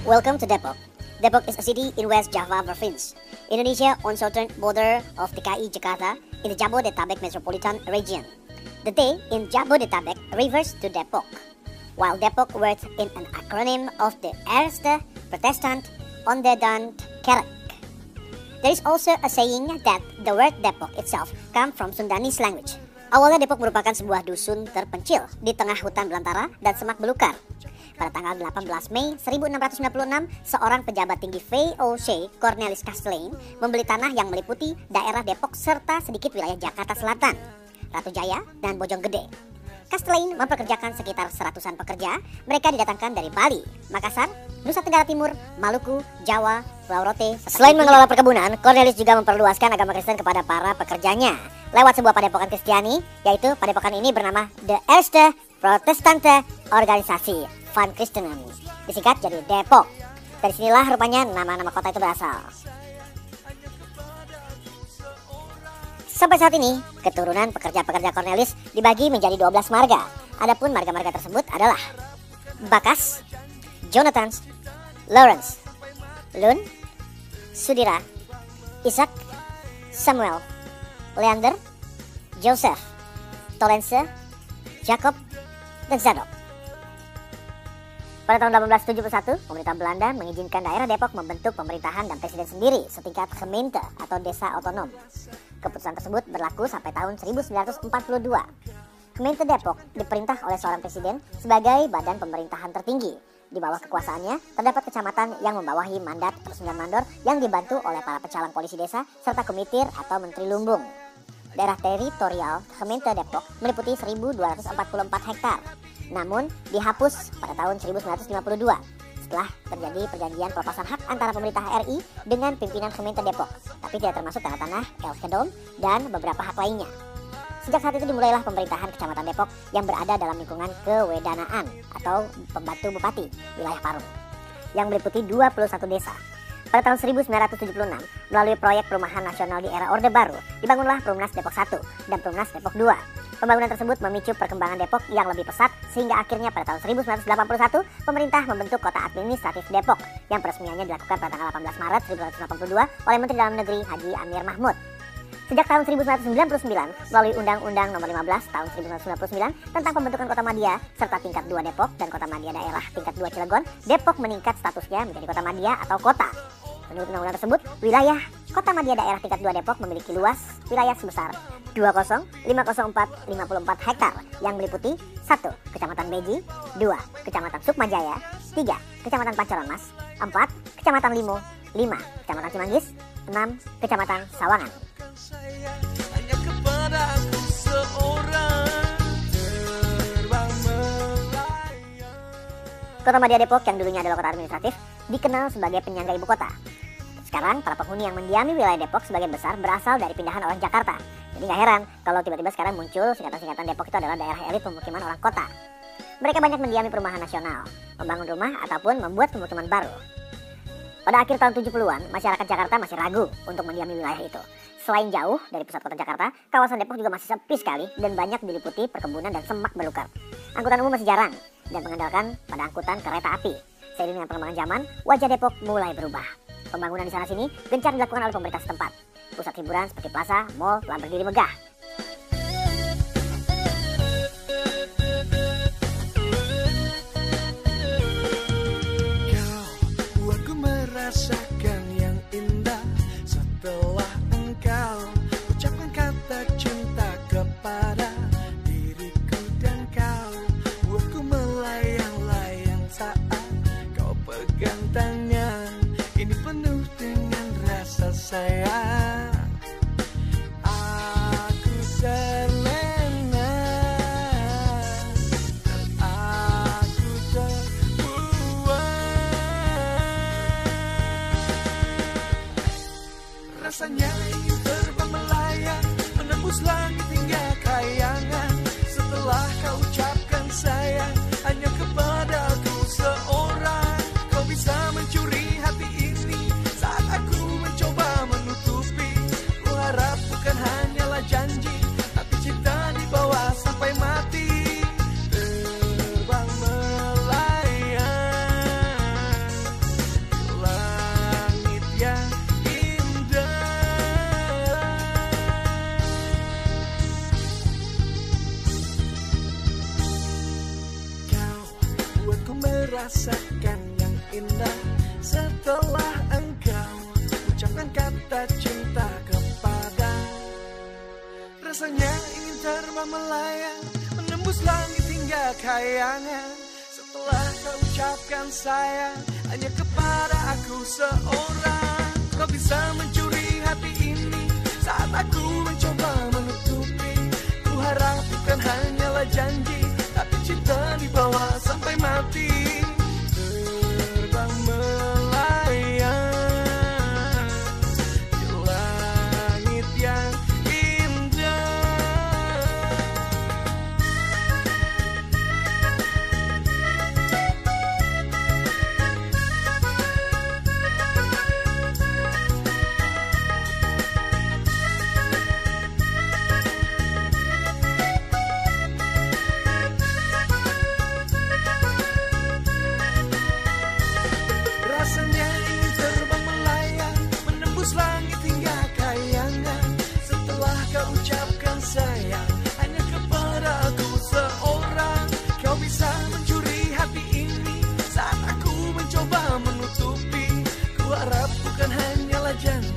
Welcome to Depok. Depok is a city in West Java Province, Indonesia on southern border of DKI Jakarta in the Jabodetabek metropolitan region. The D in Jabodetabek refers to Depok, while Depok works in an acronym of the Eerste Protestant Onderdaan Kerk. There is also a saying that the word Depok itself comes from Sundanese language. Awalnya Depok merupakan sebuah dusun terpencil di tengah hutan belantara dan semak belukar. Pada tanggal 18 Mei 1696, seorang pejabat tinggi VOC, Cornelis Kastelein, membeli tanah yang meliputi daerah Depok serta sedikit wilayah Jakarta Selatan, Ratu Jaya, dan Bojonggede. Kastelein mempekerjakan sekitar 100-an pekerja. Mereka didatangkan dari Bali, Makassar, Nusa Tenggara Timur, Maluku, Jawa, Pulau Rote. Selain mengelola perkebunan, Cornelis juga memperluaskan agama Kristen kepada para pekerjanya lewat sebuah padepokan Kristiani, yaitu padepokan ini bernama The Eerste Protestante Organisasi Van Christenen, disingkat jadi Depok. Dari sinilah rupanya nama-nama kota itu berasal. Sampai saat ini, keturunan pekerja-pekerja Cornelis dibagi menjadi 12 marga. Adapun marga-marga tersebut adalah Bakas, Jonathan, Lawrence, Lun, Sudira, Isaac, Samuel, Leander, Joseph, Tolense, Jacob, dan Zadok. Pada tahun 1871, pemerintah Belanda mengizinkan daerah Depok membentuk pemerintahan dan presiden sendiri setingkat gemeente atau desa otonom. Keputusan tersebut berlaku sampai tahun 1942. Gemeente Depok diperintah oleh seorang presiden sebagai badan pemerintahan tertinggi. Di bawah kekuasaannya terdapat kecamatan yang membawahi mandat atau 9 mandor yang dibantu oleh para pecalang polisi desa serta komitir atau menteri lumbung. Daerah teritorial Gemeente Depok meliputi 1.244 hektar. Namun dihapus pada tahun 1952 setelah terjadi perjanjian pelepasan hak antara pemerintah RI dengan pimpinan Gemeente Depok, tapi tidak termasuk tanah-tanah Elkedon dan beberapa hak lainnya. Sejak saat itu dimulailah pemerintahan Kecamatan Depok yang berada dalam lingkungan kewedanaan atau pembantu bupati wilayah Parung yang meliputi 21 desa. Pada tahun 1976, melalui proyek perumahan nasional di era Orde Baru, dibangunlah Perumnas Depok 1 dan Perumnas Depok 2. Pembangunan tersebut memicu perkembangan Depok yang lebih pesat sehingga akhirnya pada tahun 1981 pemerintah membentuk Kota Administratif Depok yang peresmiannya dilakukan pada tanggal 18 Maret 1982 oleh Menteri Dalam Negeri Haji Amir Mahmud. Sejak tahun 1999 melalui Undang-Undang Nomor 15 tahun 1999 tentang pembentukan Kota Madya serta tingkat 2 Depok dan Kota Madya Daerah tingkat 2 Cilegon, Depok meningkat statusnya menjadi Kota Madya atau kota. Menurut undang-undang tersebut, wilayah Kota Madya Daerah tingkat 2 Depok memiliki luas wilayah sebesar 20.504.54 hektar yang meliputi 1. Kecamatan Beji, 2. Kecamatan Sukmajaya, 3. Kecamatan Pancoran Mas, 4. Kecamatan Limo, 5. Kecamatan Cimanggis, 6. Kecamatan Sawangan. Kota Madya Depok yang dulunya adalah kota administratif dikenal sebagai penyangga ibu kota. Sekarang para penghuni yang mendiami wilayah Depok sebagian besar berasal dari pindahan orang Jakarta. Jadi gak heran kalau tiba-tiba sekarang muncul singkatan-singkatan Depok itu adalah daerah elit pemukiman orang kota. Mereka banyak mendiami perumahan nasional, membangun rumah ataupun membuat pemukiman baru. Pada akhir tahun 70-an, masyarakat Jakarta masih ragu untuk mendiami wilayah itu. Selain jauh dari pusat kota Jakarta, kawasan Depok juga masih sepi sekali dan banyak diliputi perkebunan dan semak belukar. Angkutan umum masih jarang dan mengandalkan pada angkutan kereta api. Seiring dengan perkembangan zaman, wajah Depok mulai berubah. Pembangunan di sana-sini gencar dilakukan oleh pemerintah setempat. Pusat hiburan seperti plaza, mal telah berdiri megah. Kau buatku merasakan yang indah setelah engkau ucapkan kata cinta kepada diriku dan kau buatku melayang-layang saat kau pegang tangan ini penuh dengan rasa sayang. Aku terlena dan aku terbuai. Rasanya ingin terbang melayang menembus langit hingga kayangan. Setelah kau ucapkan sayang hanya kepadaku seorang, kau bisa mencuri hati ini saat aku mencoba menutupi. Ku harap bukan hanyalah janji, tapi cinta di bawah sampai mati. Terbang melayang merasakan yang indah setelah engkau ucapkan kata cinta kepada. Rasanya ingin terbang melayang, menembus langit hingga kayangan. Setelah kau ucapkan sayang hanya kepada aku seorang. Kau bisa mencuri hati ini saat aku mencoba menutupi. Ku harap bukan hanyalah janji, tapi cinta dibawa sampai mati. Terbang melayang di langit yang bukan hanyalah janji,